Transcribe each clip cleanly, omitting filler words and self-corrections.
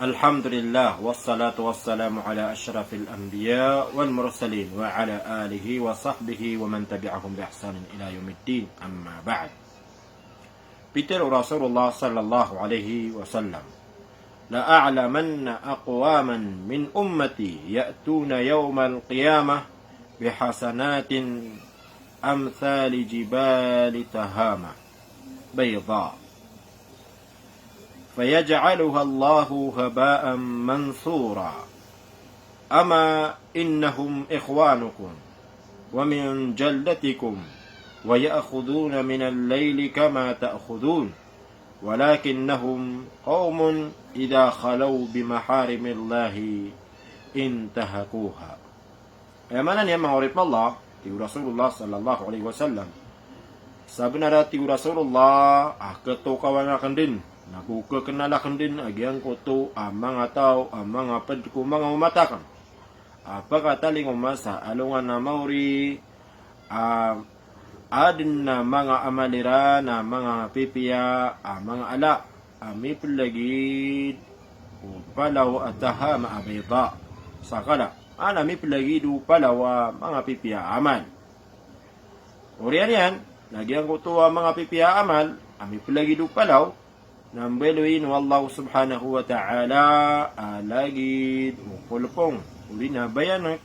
الحمد لله والصلاة والسلام على أشرف الأنبياء والمرسلين وعلى آله وصحبه ومن تبعهم بإحسان إلى يوم الدين أما بعد. بيتر رسول الله صلى الله عليه وسلم لأعلمن أقواما من أمتي يأتون يوم القيامة بحسنات أمثال جبال تهامة بيضاء فيجعلها الله هباء منثورا أما إنهم إخوانكم ومن جلدتكم ويأخذون من الليل كما تأخذون ولكنهم قوم إذا خلوا بمحارم الله انتهكوها. Ayamanan yang mengurip Allah tiu Rasulullah sallallahu alaihi wasallam. Sabenara tiu Rasulullah keto kawanakan din nabuka kenalakan din agiang koto amang atau amang apa kumang umatakan. Apa kata ling umasa alungan na mauri adin na mga amalira na mga pipiya mga ala ami pelagid palaw ataha maabita sakala mi pelagid palaw mga pipiya amal. Urian yan nagiang koto mga pipiya amal ami pelagid palaw nambeluin wallahu subhanahu wa ta'ala alagid mukulpong uli na bayanak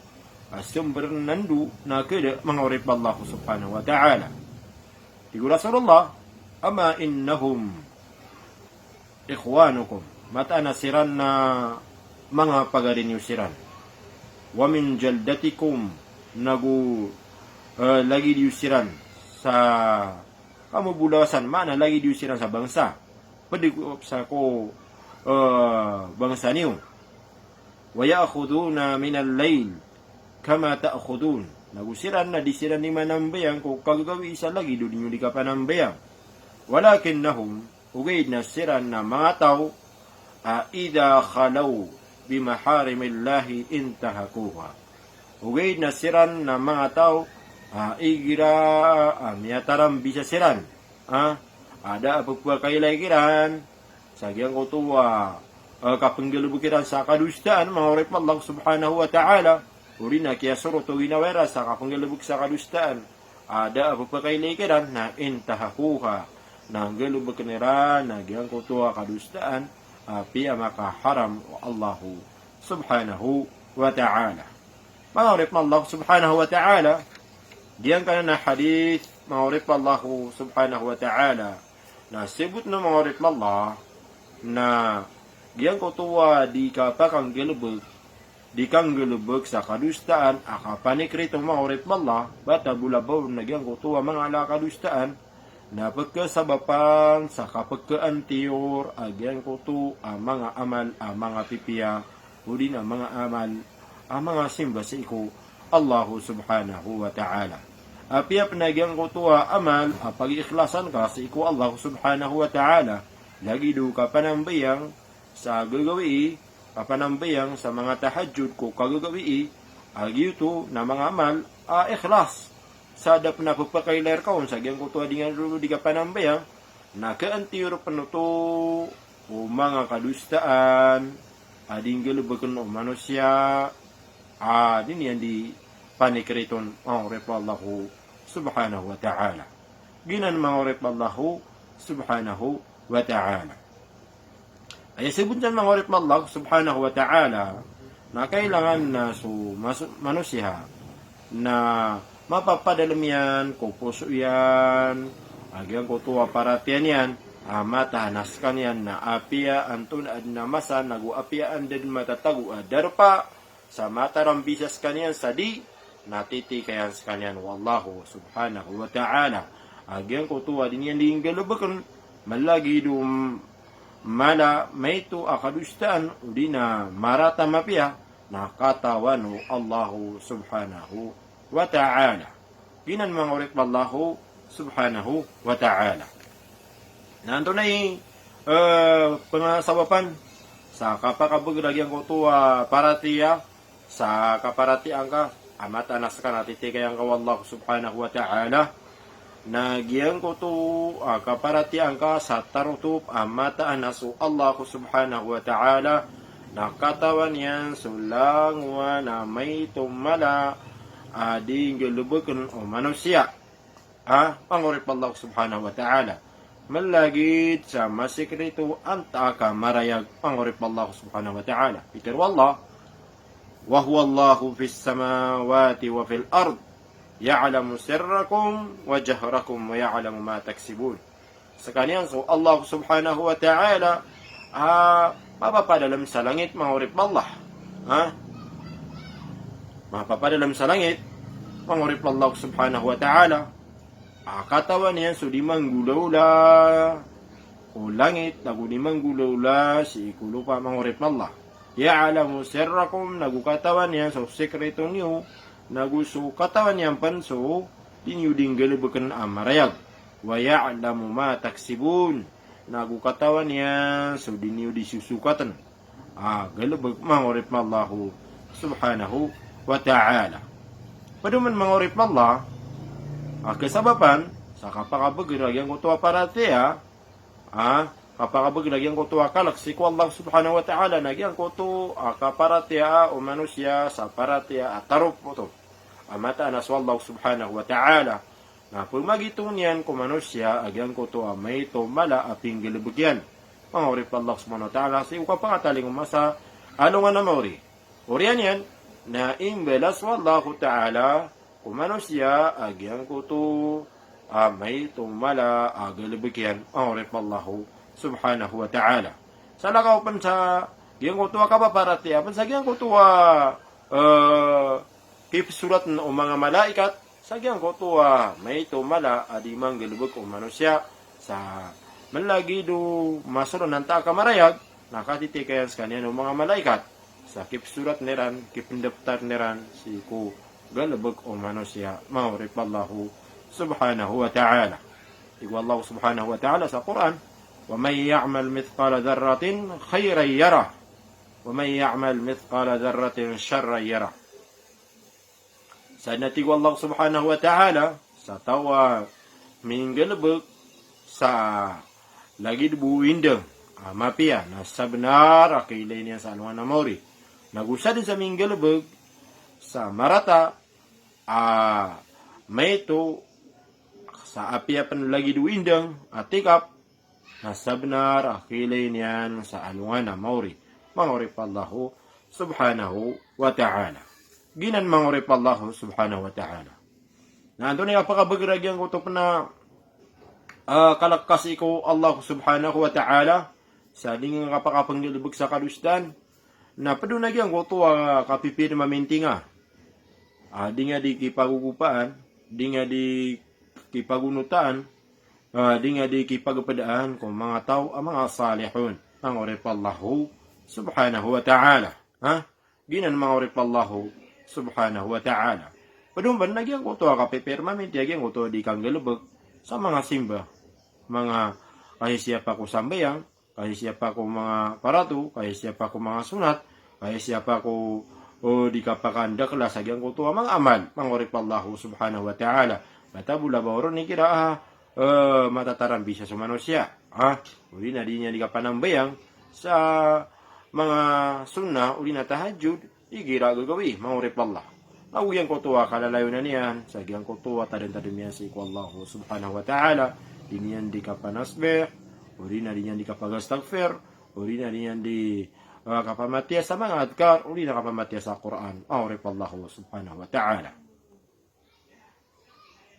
sumber nandu na kada mengurip Allah subhanahu wa ta'ala. Tigu Rasulullah ama innahum ikhwanukum mata nasiran na mga pagarinyusiran wa min jaldatikum nagu lagi diusiran sa kamu bulasan mana lagi diusiran sa bangsa padigup sa ko bangsa niyo wa ya'khuduna min al-layl kama ta'khudun nagusiran na disiran ni manambayang ko kagagawi isa lagi do ninyo di ka panambayang walakinnahum ugaid na siran na mga tao idha khalaw bimaharimillahi intahakuha ugaid na siran na mga tao igira miyataram bisa siran ada apa kailaikiran sagyang ko tuwa kapanggalubukiran sa kadustaan mangurip Allah subhanahu wa ta'ala uri na kaya suro to ginawera sa kapanggalubuk sa kadustaan ada apa kailaikiran na intahakuha na galubukiran na gyang ko tuwa kadustaan piya makaharam wa Allah subhanahu wa ta'ala mangurip Allah subhanahu wa ta'ala diyan ka na hadith mangurip Allah subhanahu wa ta'ala na sibut na mangurip Allah na giyang kutuwa di kapakang gelubog di kang gelubog sa kadustaan akapanikrit ang mangurip Allah bata bulabaw na giyang kutuwa mga ala kadustaan na pagkasabapan sa kapagkaantiyor agyan kutu mga amal mga pipiya uli na mga amal mga simba sa iko Allah subhanahu wa ta'ala. Apiya panagyang kutuwa amal pag-ikhlasan ka sa iko Allah subhanahu wa ta'ala lagi do ka panambayang sa gagawi panambayang sa mga tahajjud ko kagagawi agito na mga amal ikhlas sadap na pagpakailer ka sa gyang kutuwa dingan do di ka panambayang nakaantiro panuto o mga kadustaan ading galubakan o manusia din yan di panikriton mangurip Allah subhanahu wa ta'ala. Ginan mangurip Allah subhanahu wa ta'ala. Ay sibun dyan mangurip Allah subhanahu wa ta'ala na kailangan na manusia na mapapadalam yan, kupuso yan, agyang kutuwa paratian yan, matahanaskan yan na apia antun ad namasa naguapiaan din matatagu darpa sa matarambisas kanyan sadi natiti kayan sa kanyan wallahu subhanahu wa ta'ala agyang kutuwa din yan din galubakan malagi dum mala mayto akadustaan udi na marata mapia nakatawanu Allahu subhanahu wa ta'ala kinan mangurip Allahu subhanahu wa ta'ala nanto na pangasawapan sa kapakabugragyang kutuwa paratiya sa kaparatian ka amata anas ka natitikayang ka wallahu subhanahu wa ta'ala Nagyang ko to kaparatian ka sa tarutub amata anasu Allah subhanahu wa ta'ala nakatawan yan sulangwa na may tumala ading galubukan o manusia. Pangurip Allah subhanahu wa ta'ala. Malagid sa masikreto ang taka marayag. Pangurip Allah subhanahu wa ta'ala. Peter wallah. Wa huwa Allahu fis samawati wa fil ard. Ya'lamu sirrakum wa jahrakum wa ya'lamu ma taksibun. Sa kaniyang so Allah subhanahu wa ta'ala mapapadalam sa langit mangurip Allah. Mapapadalam sa langit mangurip Allah subhanahu wa ta'ala. Katawan niyan so di manggulawla o langit nagu di manggulawla si ikulupa mangurip Allah. Ya'lamu sirrakum nagu katawan niyan so sekreto niyo nagu so katawan niyan panso dinyo dinggalibukan amarayag. Wa ya'lamu ma taksibun nagu katawan niyan so dinyo disusukatan. Galubag mangurip Allah subhanahu wa ta'ala. Paduman mangurip Allah kasabapan sa kapakabagiragyang kutuwa paratiya kapakabagiragyang kutuwa kalaksi ko Allah subhanahu wa ta'ala nagyang kutu kaparatiya o manusia sa paratiya atarup mo to mata na Allah subhanahu wa ta'ala na pumagitong niyan ko manusia agyang kutu may tumala aping gilibugyan pangurip Allah subhanahu wa ta'ala si ukapangataling umasa ano nga na mauri uriyan yan na imbelas wallahu ta'ala manusia agyang kuto may tumala agalibigyan ang rip Allah subhanahu wa ta'ala. Sa lakaw pan sa gyang kuto ka ba parati pan sa gyang kuto surat ng mga malaikat sa gyang kuto may tumala adimang galibig o manusia sa malagi do masulon ng takamarayag nakatitikayan sa kanya ng mga malaikat sa surat niran kipindaptar niran si ko galabag o manusia mangurip Allah subhanahu wa ta'ala. Iwa Allah subhanahu wa ta'ala sa Quran, وَمَنْ يَعْمَلْ مِثْقَالَ ذَرَّةٍ خَيْرًا يَرَهُ وَمَنْ يَعْمَلْ مِثْقَالَ ذَرَّةٍ شَرًّا يَرَهُ. Sa natiwa Allah subhanahu wa ta'ala sa tawa minggalabag sa lagid buwindang mapia na sabnar akilay niya sa anuan na mori. Nagusa din sa minggalabag sa marata may ito sa apiapan lagi duwindang atikap na sabnar akilay niyan sa alungan na mauri mangurip Allah subhanahu wa ta'ala. Ginan mangurip Allah subhanahu wa ta'ala. Na ito na apakabagiragyang kutup na kalakkas ko Allah subhanahu wa ta'ala sa ding kapakapanggilibag sa kalustan na padunagyang kuto kapipir mamintinga. Di nga di kipagugupaan, di nga di kipagunutaan, di nga di kipagapadaan kung mga tao ang mga salihun. Ang urip Allahu subhanahu wa ta'ala. Ginan mga urip Allahu subhanahu wa ta'ala. Padumban, nagyang kuto kapipir maminti, nagyang kuto di kang galubag sa mga simba. Mga kahit siya pa ko sambayang, kahit siya pa ko mga paratu, kahit siya pa ko mga sunat, kahit siya pa ko di kapakanda kala sagyang ko tuwa mga amal mangurip Allah subhanahu wa ta'ala matabula ba oron ni kira matatarambi siya sa manusia uli na di niya di kapanambayang sa mga sunnah uli na tahajjud igira gagawi mangurip Allah awiyang ko tuwa kalalayo na niyan sagyang ko tuwa tarin-tarin niya si Allah subhanahu wa ta'ala di niyan di kapanasbih uli na di niyan di kapagastagfir uli na di niyan di kapamatiya sa mga adkar, uli na kapamatiya sa Quran. Aurip Allah subhanahu wa ta'ala.